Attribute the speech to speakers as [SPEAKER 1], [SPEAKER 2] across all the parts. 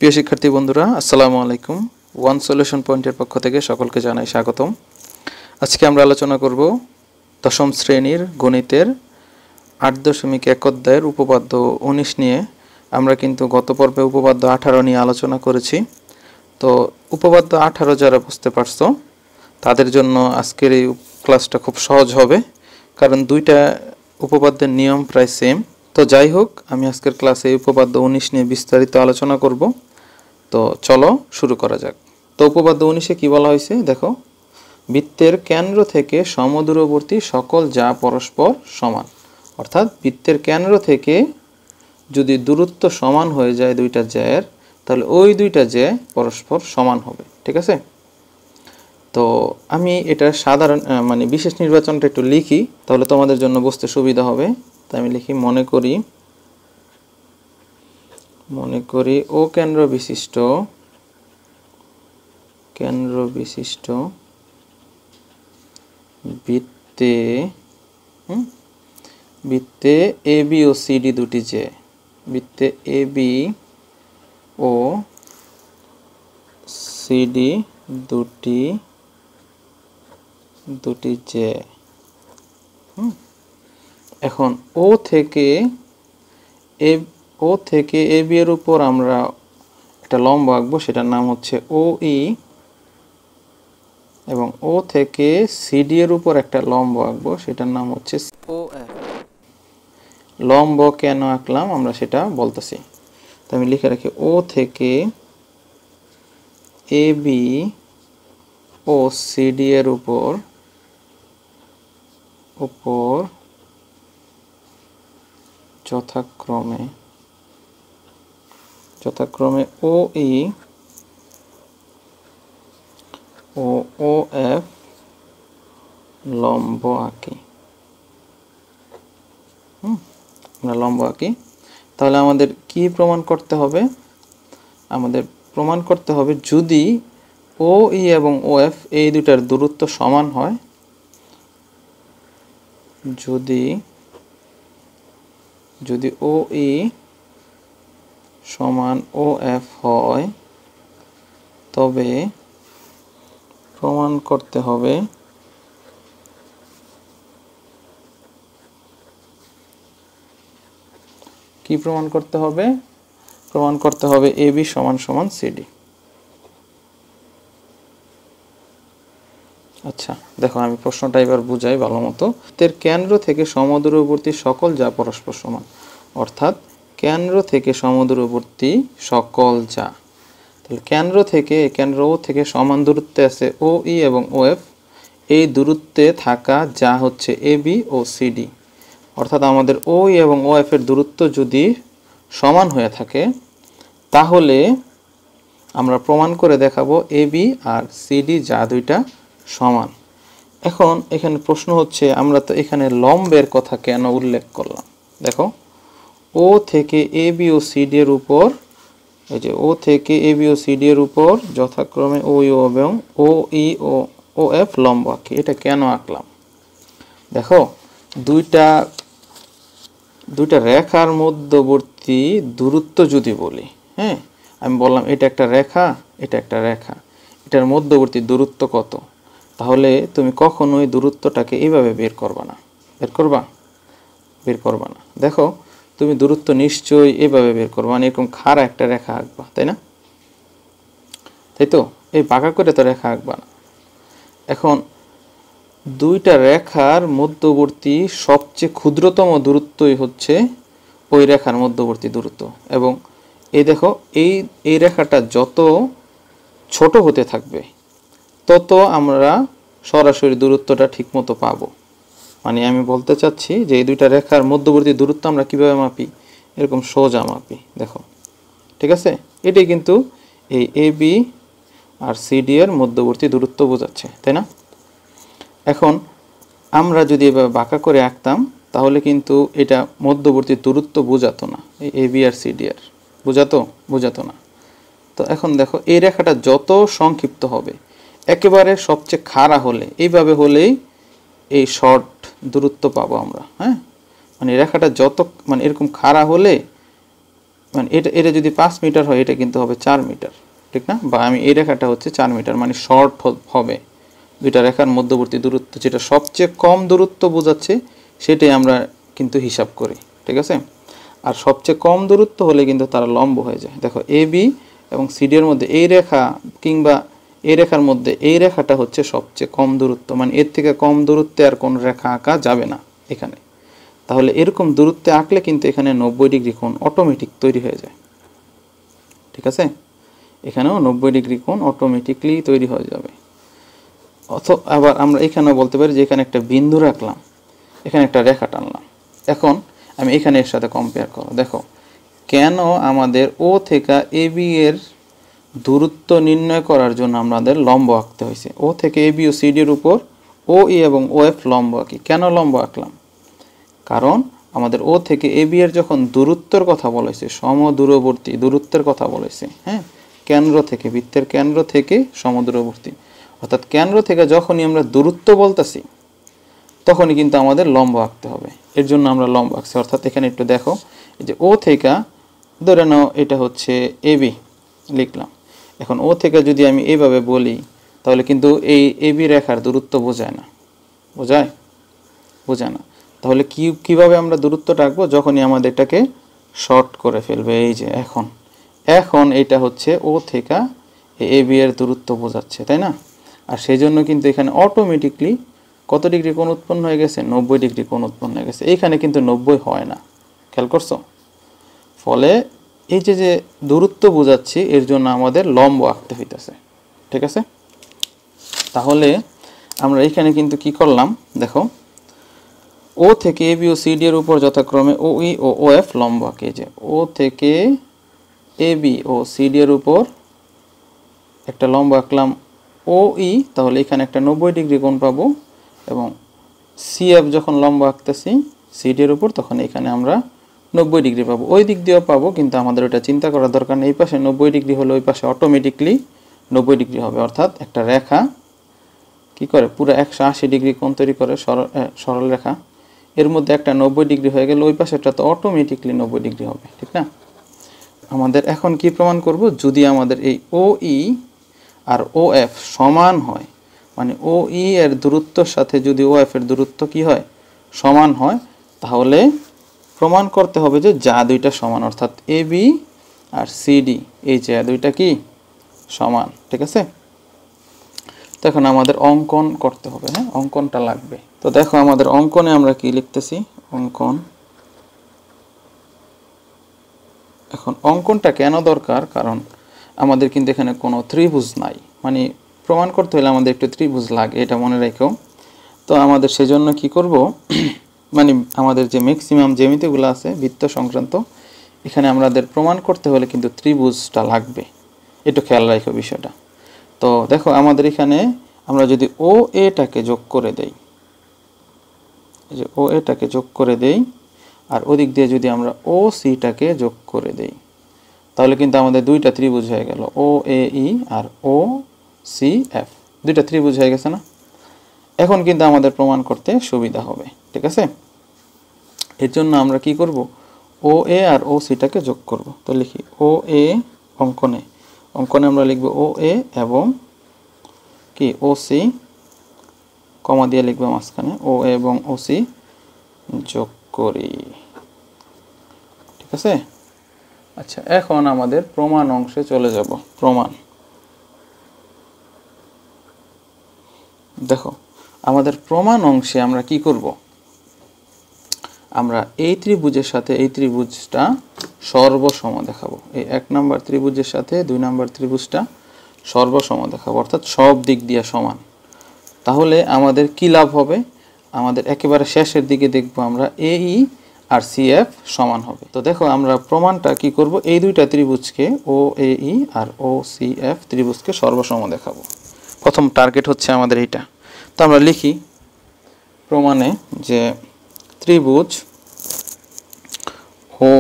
[SPEAKER 1] প্রিয় শিক্ষার্থী বন্ধুরা, আসসালামু আলাইকুম। ওয়ান সলিউশন পয়েন্টের পক্ষ থেকে সকলকে জানাই স্বাগতম। আজকে আমরা আলোচনা করব দশম শ্রেণীর গণিতের ৮.১ অধ্যায়ের উপপাদ্য ১৯ নিয়ে। আমরা কিন্তু গত পর্বে উপপাদ্য ১৮ নিয়ে আলোচনা করেছি। তো উপপাদ্য ১৮ যারা বুঝতে পারছো তাদের জন্য আজকের এই ক্লাসটা খুব সহজ হবে, কারণ দুইটা উপপাদ্যের নিয়ম প্রায় সেম। তো যাই হোক, আমি আজকের ক্লাসে এই উপপাদ্য ১৯ নিয়ে বিস্তারিত আলোচনা করব। তো চলো শুরু করা যাক। তো উপপাদ্য ১৯-এ কি বলা হয়েছে দেখো, বৃত্তের কেন্দ্র থেকে সমদূরবর্তী সকল যা পরস্পর সমান। অর্থাৎ বৃত্তের কেন্দ্র থেকে যদি দূরত্ব সমান হয়ে যায় দুইটা জ্যায়ের, তাহলে ওই দুইটা জ্যা পরস্পর সমান হবে। ঠিক আছে? তো আমি এটা সাধারণ বিশেষ নির্বাচনটা একটু লিখি, তাহলে তোমাদের জন্য বুঝতে সুবিধা হবে। তাই আমি লিখি, মনে করি ও কেন্দ্র বিশিষ্ট বৃত্তে এ বি ও সিডি দুটি জ্যা, বৃত্তে এ বি ও সিডি দুটি জ্যা। এখন ও থেকে এ বি এর উপর আমরা একটা লম্ব আঁকবো, সেটার নাম হচ্ছে ও ই, এবং ও থেকে সিডি এর উপর একটা লম্ব আঁকবো, সেটার নাম হচ্ছে ও এফ। লম্ব কেন আঁকলাম আমরা সেটা বলতেছি। তো আমি লিখে রাখি, ও থেকে এ বি ও সিডি এর উপর যথাক্রমে ও ই ও ও এফ লম্ব আঁকি। আমরা লম্ব আঁকি। তাহলে আমাদের কি প্রমাণ করতে হবে? আমাদের প্রমাণ করতে হবে যদি ও ই এবং ও এফ এই দুটার দূরত্ব সমান হয়, যদি ও ই সমান ও এফ হয়, তবে প্রমাণ করতে হবে কি প্রমাণ করতে হবে? প্রমাণ করতে হবে এ বি সমান সমান সিডি। আচ্ছা দেখো, আমি প্রশ্নটা এবার বুঝাই ভালো মতো। এর কেন্দ্র থেকে সমদূরবর্তী সকল যা পরস্পর সমান, অর্থাৎ কেন্দ্র থেকে সমদূরবর্তী সকল যা। তাহলে কেন্দ্র ও থেকে সমান দূরত্বে আছে ও ই এবং ও এফ। এই দূরত্বে থাকা যা হচ্ছে এ বি ও সিডি। অর্থাৎ আমাদের ও ই এবং ও এফ এর দূরত্ব যদি সমান হয়ে থাকে, তাহলে আমরা প্রমাণ করে দেখাবো এ বি আর সিডি যা দুইটা সমান। এখন এখানে প্রশ্ন হচ্ছে, আমরা তো এখানে লম্বের কথা কেন উল্লেখ করলাম? দেখো, ও থেকে এ বি ও সিডি এর উপর, এই যে ও থেকে এ বি ও সিডি এর উপর যথাক্রমে ও ই এবং ও ই ও ও এফ লম্ব আঁকি। এটা কেন আঁকলাম? দেখো, দুইটা রেখার মধ্যবর্তী দূরত্ব যদি বলি, হ্যাঁ, আমি বললাম এটা একটা রেখা, এটা একটা রেখা, এটার মধ্যবর্তী দূরত্ব কত? তাহলে তুমি কখনোই দূরত্বটাকে এইভাবে বের করবা না। দেখো, তুমি দূরত্ব নিশ্চয়ই এভাবে বের করবা, মানে এরকম খাড়া একটা রেখা আঁকবা, তাই না? তাই তো, এই বাঁকা করে তো রেখা আঁকবা না। এখন দুইটা রেখার মধ্যবর্তী সবচেয়ে ক্ষুদ্রতম দূরত্বই হচ্ছে ওই রেখার মধ্যবর্তী দূরত্ব। এবং এই দেখো, এই রেখাটা যত ছোট হতে থাকবে, তত আমরা সরাসরি দূরত্বটা ঠিকমতো পাবো। মানে আমি বলতে চাচ্ছি যে এই দুইটা রেখার মধ্যবর্তী দূরত্ব আমরা কিভাবে মাপি? এরকম সোজা মাপি। দেখো, ঠিক আছে? এটাই কিন্তু এই এ বি আর সিডি এর মধ্যবর্তী দূরত্ব বোঝাচ্ছে, তাই না? এখন আমরা যদি এভাবে বাঁকা করে আঁকতাম, তাহলে কিন্তু এটা মধ্যবর্তী দূরত্ব বোঝাতো না। এই এ বি আর সিডি এর বোঝাতো না। তো এখন দেখো, এই রেখাটা যত সংক্ষিপ্ত হবে, একেবারে সবচেয়ে খাড়া হলে, এইভাবে হলেই এই শর্ট দূরত্ব পাবো আমরা। হ্যাঁ, মানে রেখাটা যত এরকম খাড়া হলে মানে এটা যদি 5 মিটার হয় এটা কিন্তু হবে 4 মিটার, ঠিক না? বা আমি এই রেখাটা হচ্ছে 4 মিটার, মানে শর্ট হবে। দুইটা রেখার মধ্যবর্তী দূরত্ব যেটা সবচেয়ে কম দূরত্ব বোঝাচ্ছে সেটাই আমরা কিন্তু হিসাব করি, ঠিক আছে? আর সবচেয়ে কম দূরত্ব হলে কিন্তু তারা লম্ব হয়ে যায়। দেখো এ বি এবং সিডি এর মধ্যে এই রেখা কিংবা এই রেখার মধ্যে এই রেখাটা হচ্ছে সবচেয়ে কম দূরত্ব, মানে এর থেকে কম দূরত্বে আর কোনো রেখা আঁকা যাবে না এখানে। তাহলে এরকম দূরত্বে আঁকলে কিন্তু এখানে 90 ডিগ্রি কোণ অটোমেটিক তৈরি হয়ে যায়, ঠিক আছে? এখানেও 90 ডিগ্রি কোণ অটোমেটিকলি তৈরি হয়ে যাবে। আবার আমরা এখানেও বলতে পারি যে এখানে একটা বিন্দু রাখলাম, এখানে একটা রেখা টানলাম। এখন আমি এখানে এর সাথে কম্পেয়ার করো। দেখো কেন আমাদের ও থেকে এ বি এর দূরত্ব নির্ণয় করার জন্য আমাদের লম্ব আঁকতে হয়েছে। ও থেকে এ বি ও সিডি এর উপর ও ই এবং ও এফ লম্ব আঁকি। কেন লম্ব আঁকলাম? কারণ আমাদের ও থেকে এ বি এর যখন দূরত্বের কথা বলেছে, সমদূরবর্তী দূরত্বের কথা বলেছে, হ্যাঁ, কেন্দ্র থেকে, বৃত্তের কেন্দ্র থেকে সমদূরবর্তী, অর্থাৎ কেন্দ্র থেকে যখনই আমরা দূরত্ব বলতেছি তখনই কিন্তু আমাদের লম্ব আঁকতে হবে। এর জন্য আমরা লম্ব আঁকছি। অর্থাৎ এখানে একটু দেখো, এই যে ও থেকে ধরে নাও এটা হচ্ছে এ বি লিখলাম। এখন ও থেকে যদি আমি এইভাবে বলি তাহলে কিন্তু এই এ বি রেখার দূরত্ব বোঝায় না, বোঝায় না। তাহলে কিভাবে আমরা দূরত্বটা আঁকবো? যখনই আমাদের এটাকে শর্ট করে ফেলবে। এই যে এখন এটা হচ্ছে ও থেকে এ বি এর দূরত্ব বোঝাচ্ছে, তাই না? আর সেই জন্য কিন্তু এখানে অটোমেটিকলি কত ডিগ্রি কোণ উৎপন্ন হয়ে গেছে? 90 ডিগ্রি কোণ উৎপন্ন হয়ে গেছে। এইখানে কিন্তু 90 হয় না, খেয়াল করছো? ফলে এই যে দূরত্ব বোঝাচ্ছি এর জন্য আমাদের লম্ব আঁকতে হইতেছে, ঠিক আছে? তাহলে আমরা এখানে কিন্তু কি করলাম দেখো, ও থেকে এ বি ও সিডি এর উপর যথাক্রমে ও ই ও ও এফ লম্ব আঁকে। যে ও থেকে এ বি ও সিডি এর উপর একটা লম্ব আঁকলাম ও ই, তাহলে এখানে একটা 90 ডিগ্রি কোণ পাবো। এবং সি এফ যখন লম্ব আঁকতেছি সিডি এর উপর তখন এখানে আমরা 90 ডিগ্রি পাবো। ওই দিক দিয়েও পাবো, কিন্তু আমাদের ওটা চিন্তা করার দরকার নেই। এই পাশে 90 ডিগ্রি হলে ওই পাশে অটোমেটিকলি 90 ডিগ্রি হবে। অর্থাৎ একটা রেখা কি করে পুরো 180 ডিগ্রি কোণ তৈরি করে, সরল রেখা। এর মধ্যে একটা 90 ডিগ্রি হয়ে গেলে ওই পাশেটা তো অটোমেটিকলি 90 ডিগ্রি হবে, ঠিক না? আমাদের এখন কি প্রমাণ করব? যদি আমাদের এই ও ই আর ও এফ সমান হয়, মানে ও ই এর দূরত্বের সাথে যদি ও এফ এর দূরত্ব কি হয়? সমান হয়, তাহলে প্রমাণ করতে হবে যে যা দুইটা সমান, অর্থাৎ এ বি আর সিডি এই যে দুইটা কি সমান, ঠিক আছে? তো এখন আমাদের অঙ্কন করতে হবে, হ্যাঁ, অঙ্কনটা লাগবে। তো দেখো আমাদের অঙ্কনে আমরা কি লিখতেছি, অঙ্কন। এখন অঙ্কনটা কেন দরকার? কারণ আমাদের কিন্তু এখানে কোনো ত্রিভুজ নাই, মানে প্রমাণ করতে হলে আমাদের একটু ত্রিভুজ লাগে, এটা মনে রেখো। তো আমাদের সেজন্য কি করব, মানে আমাদের যে ম্যাক্সিমাম জ্যামিতিগুলো আছে বৃত্ত সংক্রান্ত, এখানে আমাদের প্রমাণ করতে হলে কিন্তু ত্রিভুজটা লাগবে, একটু খেয়াল রাখো বিষয়টা। তো দেখো আমাদের এখানে আমরা যদি ও এটাকে যোগ করে দেই, এই যে ও এটাকে যোগ করে দেই, আর ওদিক দিয়ে যদি আমরা ও সিটাকে যোগ করে দেই, তাহলে কিন্তু আমাদের দুইটা ত্রিভুজ হয়ে গেল, ও এ ই আর ও সি এফ, দুইটা ত্রিভুজ হয়ে গেছে না? এখন কিন্তু আমাদের প্রমাণ করতে সুবিধা হবে, ঠিক আছে? এর জন্য আমরা কি করব, ও এ আর ও সিটাকে যোগ করব। তো লিখি ও এ, অঙ্কনে আমরা লিখব ও এ এবং কি ও সি, কমা দিয়ে লিখব মাঝখানে, ও এ এবং ও সি যোগ করি, ঠিক আছে? আচ্ছা, এখন আমাদের প্রমাণ অংশে চলে যাব। প্রমাণ, দেখো আমাদের প্রমাণ অংশে আমরা কি করব, আমরা এই ত্রিভুজের সাথে এই ত্রিভুজটা সর্বসম দেখাবো। এই 1 নম্বর ত্রিভুজের সাথে 2 নম্বর ত্রিভুজটা সর্বসম দেখাবো, অর্থাৎ সব দিক দিয়ে সমান। তাহলে আমাদের কি লাভ হবে? আমাদের একেবারে শেষের দিকে দেখব আমরা এ ই আর সি এফ সমান হবে। তো দেখো আমরা প্রমাণটা কি করব, এই দুইটা ত্রিভুজকে ও এ ই আর ও সি এফ ত্রিভুজকে সর্বসম দেখাবো। প্রথম টার্গেট হচ্ছে আমাদের এইটা। তো আমরা লিখি প্রমাণে যে ত্রিভুজ ও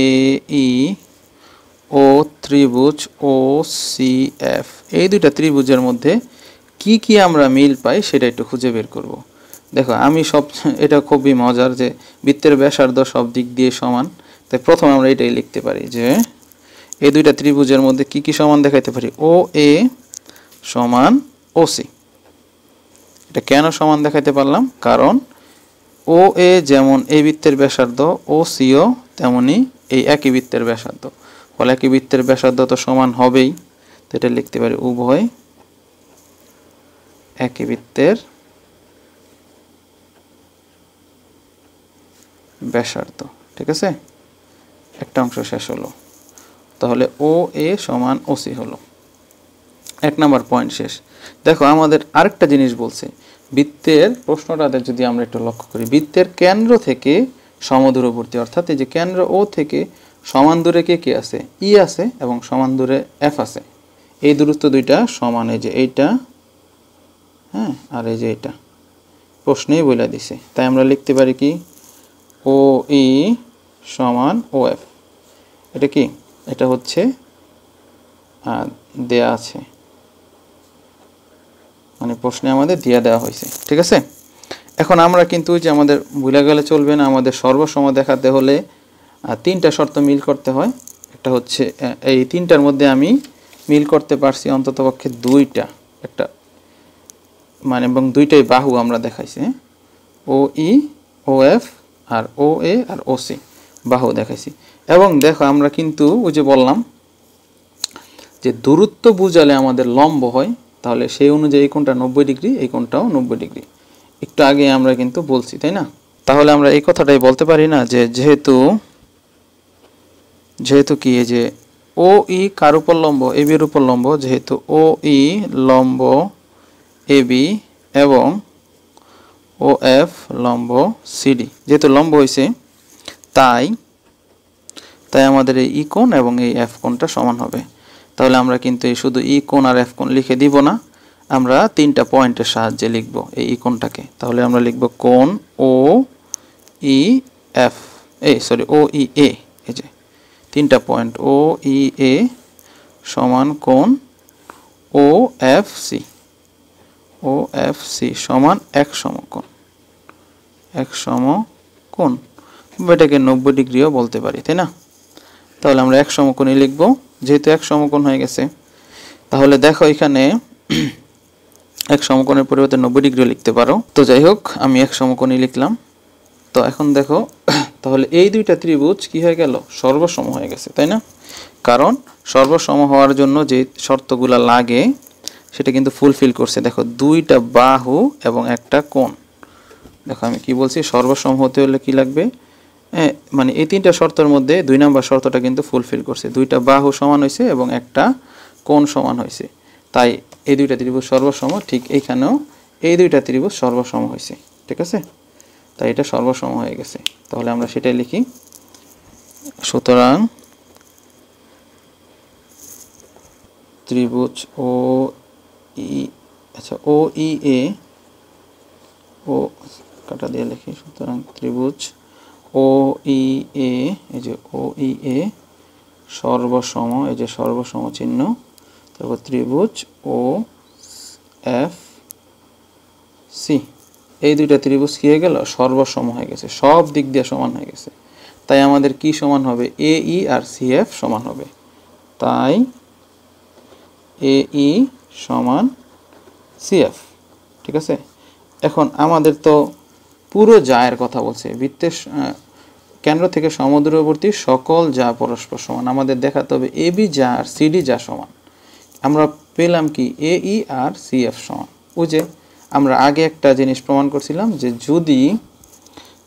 [SPEAKER 1] এ ই ও ত্রিভুজ ও সি এফ, এই দুইটা ত্রিভুজের মধ্যে কি কি আমরা মিল পাই সেটা একটু খুঁজে বের করব। দেখো আমি এটা খুবই মজার যে বৃত্তের ব্যাসার্ধ সব দিক দিয়ে সমান, তাই প্রথমে আমরা এটাই লিখতে পারি যে এই দুইটা ত্রিভুজের মধ্যে কি কি সমান দেখাইতে পারি, ও এ সমান ও সি। এটা কেন সমান দেখাইতে পারলাম, কারণ ও এ যেমন এই বৃত্তের ব্যাসার্ধ, ও সিও তেমনি এই একই বৃত্তের ব্যাসার্ধ, ফলে একই বৃত্তের ব্যাসার্ধ তো সমান হবেই। তো এটা লিখতে পারি উভয় একই বৃত্তের ব্যাসার্ধ। ঠিক আছে, একটা অংশ শেষ হলো। তাহলে ও এ সমান ও সি হলো। 1 নম্বর পয়েন্ট শেষ। দেখো আমাদের আরেকটা জিনিস বলছে, বৃত্তের প্রশ্নটাতে যদি আমরা একটু লক্ষ্য করি, বৃত্তের কেন্দ্র থেকে সমদূরবর্তী, অর্থাৎ এই যে কেন্দ্র ও থেকে সমান দূরে কে আছে, ই আছে এবং সমান দূরে এফ আছে। এই দূরত্ব দুইটা সমান, এই যে এইটা, হ্যাঁ, আর এই যে এটা প্রশ্নেই বলে দিছে। তাই আমরা লিখতে পারি কি, ও ই সমান ও এফ। এটা কি, এটা হচ্ছে দেয়া আছে, মানে প্রশ্নে আমাদের দিয়ে দেওয়া হয়েছে। ঠিক আছে, এখন আমরা কিন্তু যে আমাদের ভুলে গেলে চলবে না, আমাদের সর্বসম দেখাতে হলে 3টা শর্ত মিল করতে হয়। একটা হচ্ছে এই 3টার মধ্যে আমি মিল করতে পারছি অন্ততপক্ষে 2টা, একটা মানে এবং 2টাই বাহু আমরা দেখাইছি, ও ই ও এফ আর ও এ আর ও সি বাহু দেখাইছি। এবং দেখো আমরা কিন্তু ওই যে বললাম যে দূরত্ব বুঝালে আমাদের লম্ব হয়, তাহলে সেই অনুযায়ী এই কোণটা 90 ডিগ্রি, এই কোণটাও 90 ডিগ্রি। একটু আগে আমরা কিন্তু বলছি, তাই না? তাহলে আমরা এই কথাটাই বলতে পারি না যে যেহেতু কি, এই যে ও ই কার উপর লম্ব, এ বির উপর লম্ব, যেহেতু ও ই লম্ব এ বি এবং ও এফ লম্ব সিডি, যেহেতু লম্ব হয়েছে তাই আমাদের এই ই কোণ এবং এই এফ কোণটা সমান হবে। তাহলে আমরা কিন্তু এই শুধু ই কোণ আর এফ কোণ লিখে দিব না, আমরা 3টা পয়েন্টের সাহায্যে লিখব এই ই কোণটাকে। তাহলে আমরা লিখব কোণ ও ই এফ, ও ই এ, এই যে 3টা পয়েন্ট ও ই এ সমান কোণ ও এফ সি, ও এফ সি সমান এক সমকোণ, এক সমকোণ, এটাকে 90 ডিগ্রিও বলতে পারি, তাই না? তাহলে আমরা এক সমকোণই লিখব, যেহেতু এক সমকোণ হয়ে গেছে। তাহলে দেখো এখানে এক সমকোণের পরিবর্তে 90 ডিগ্রিও লিখতে পারো। তো যাই হোক, আমি এক সমকোণই লিখলাম। তো এখন দেখো, তাহলে এই দুইটা ত্রিভুজ কি হয়ে গেল, সর্বসম হয়ে গেছে, তাই না? কারণ সর্বসম হওয়ার জন্য যে শর্তগুলা লাগে সেটা কিন্তু ফুলফিল করছে। দেখো 2টা বাহু এবং একটা কোণ। দেখো আমি কি বলছি, সর্বসম হতে হলে কি লাগবে, মানে এই 3টা শর্তের মধ্যে 2 নম্বর শর্তটা কিন্তু ফুলফিল করছে, 2টা বাহু সমান হয়েছে এবং একটা কোণ সমান হয়েছে। তাই এই 2টা ত্রিভুজ সর্বসম। ঠিক এইখানেও এই 2টা ত্রিভুজ সর্বসম হয়েছে। ঠিক আছে, তাই এটা সর্বসম হয়ে গেছে। তাহলে আমরা সেটাই লিখি। সুতরাং ত্রিভুজ ও ই, আচ্ছা ও ই এ, ও কাটা দিয়ে লিখি, সুতরাং ত্রিভুজ ও ই এ, এই যে ও ই এ সর্বসম, এই যে সর্বসম চিহ্ন, তারপর ত্রিভুজ ও এফ সি, এই 2টা ত্রিভুজ কি হয়ে গেল, সর্বসম হয়ে গেছে, সব দিক দিয়ে সমান হয়ে গেছে। তাই আমাদের কি সমান হবে, এ ই আর সি এফ সমান হবে। তাই এ ই সমান সি এফ। ঠিক আছে, এখন আমাদের তো পুরো জায়ের কথা বলছে, বৃত্তের কেন্দ্র থেকে সমদূরবর্তী সকল যা পরস্পর সমান। আমাদের দেখাতে হবে এ বি যা আর সিডি যা সমান। আমরা পেলাম কি, এ ই আর সি এফ সমান। ওই যে আমরা আগে একটা জিনিস প্রমাণ করছিলাম যে যদি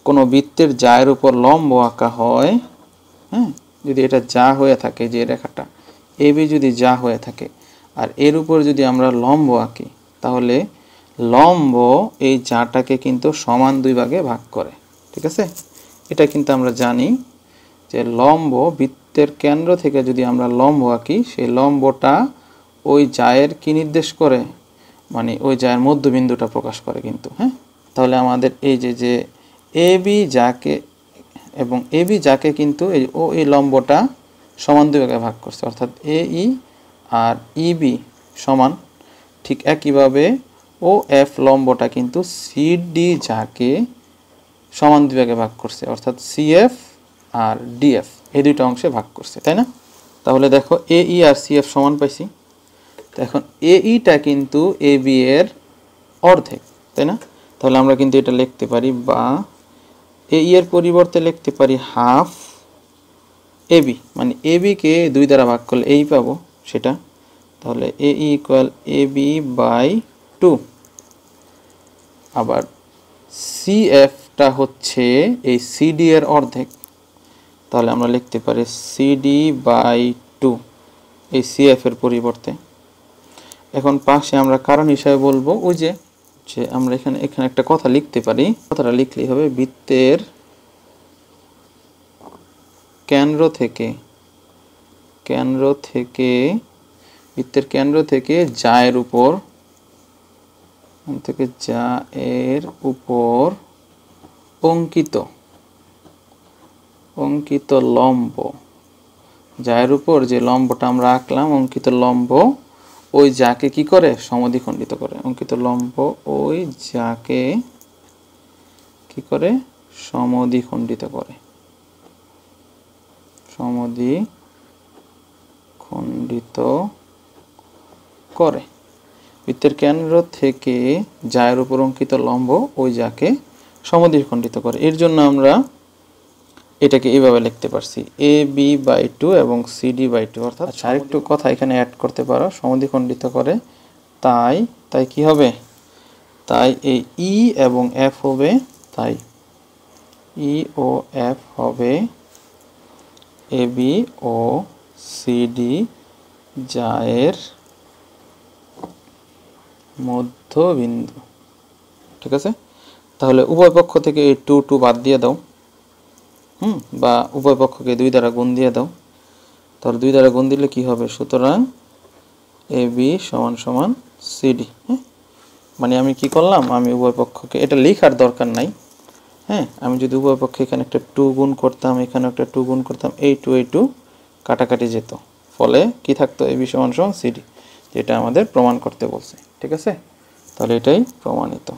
[SPEAKER 1] কোনো বৃত্তের জায়ের উপর লম্ব আঁকা হয়, হ্যাঁ, যদি এটা যা হয়ে থাকে, যে রেখাটা এ বি যদি যা হয়ে থাকে আর এর উপর যদি আমরা লম্ব আঁকি, তাহলে লম্ব এই জাটাকে কিন্তু সমান 2 ভাগে ভাগ করে। ঠিক আছে, এটা কিন্তু আমরা জানি যে লম্ব বৃত্তের কেন্দ্র থেকে যদি আমরা লম্ব আঁকি, সেই লম্বটা ওই জায়ের কি নির্দেশ করে, মানে ওই জায়ের মধ্যবিন্দুটা প্রকাশ করে কিন্তু। হ্যাঁ, তাহলে আমাদের এই যে এ বি যাকে এবং এ বি যাকে কিন্তু এই লম্বটা সমান 2 ভাগে ভাগ করছে, অর্থাৎ এ ই আর ই বি সমান। ঠিক একইভাবে ও এফ লম্বটা কিন্তু সিডি যাকে সমান 2 ভাগে ভাগ করছে, অর্থাৎ সি এফ আর ডিএফ এই দুইটা অংশে ভাগ করছে, তাই না? তাহলে দেখো এই আর সিএফ সমান পাইছি। তো এখন এইটা কিন্তু এ বি এর অর্ধেক, তাই না? তাহলে আমরা কিন্তু এটা লিখতে পারি, বা এই এর পরিবর্তে লিখতে পারি হাফ এবি, মানে এবিকে 2 দ্বারা ভাগ করলে এই পাবো সেটা। তাহলে এ ইকুয়াল এবি বাই 2। আবার সিএফটা হচ্ছে এই সিডি এর অর্ধেক, তাহলে আমরা লিখতে পারি সিডি বাই 2 এই সিএফ এর পরিবর্তে। এখন পাশে আমরা কারণ হিসাবে বলবো ওই যে আমরা এখানে একটা কথা লিখতে পারি। কথাটা লিখলেই হবে বৃত্তের কেন্দ্র থেকে জায়ের উপর অঙ্কিত লম্ব, জায়ের উপর যে লম্বটা আমরা আঁকলাম অঙ্কিত লম্ব ওই যাকে কি করে সমদ্বিখণ্ডিত করে। অঙ্কিত লম্ব ওই যাকে কি করে সমদ্বিখণ্ডিত করে। বৃত্তের কেন্দ্র থেকে জায়ের উপর অঙ্কিত লম্ব ওই যাকে সমদ্বিখণ্ডিত করে। এর জন্য আমরা এটাকে এইভাবে লিখতে পারছি এ বি বাই 2 এবং সিডি বাই 2। অর্থাৎ আরেকটু কথা এখানে অ্যাড করতে পারো, সমদ্বিখণ্ডিত করে, তাই কি হবে, তাই এই ই এবং এফ হবে, তাই ই ও এফ হবে এ বি ও সিডি জায়ের মধ্যবিন্দু। ঠিক আছে? তাহলে উভয় পক্ষ থেকে এই 2 বাদ দিয়ে দাও, বা উভয় পক্ষকে 2 দ্বারা গুণ দিয়ে দাও। তাহলে 2 দ্বারা গুণ দিলে কি হবে, সুতরাং এ বি সমান সমান সিডি। মানে আমি কি করলাম, আমি উভয় পক্ষকে, এটা লেখার দরকার নাই, আমি যদি উভয় পক্ষে এখানে একটা 2 গুণ করতাম, এখানে একটা 2 গুণ করতাম, এই 2 কাটাকাটি যেত, ফলে কি থাকতো, এ বি সমান সমান সিডি, যেটা আমাদের প্রমাণ করতে বলছে। ঠিক আছে? তাহলে এটাই প্রমাণিত।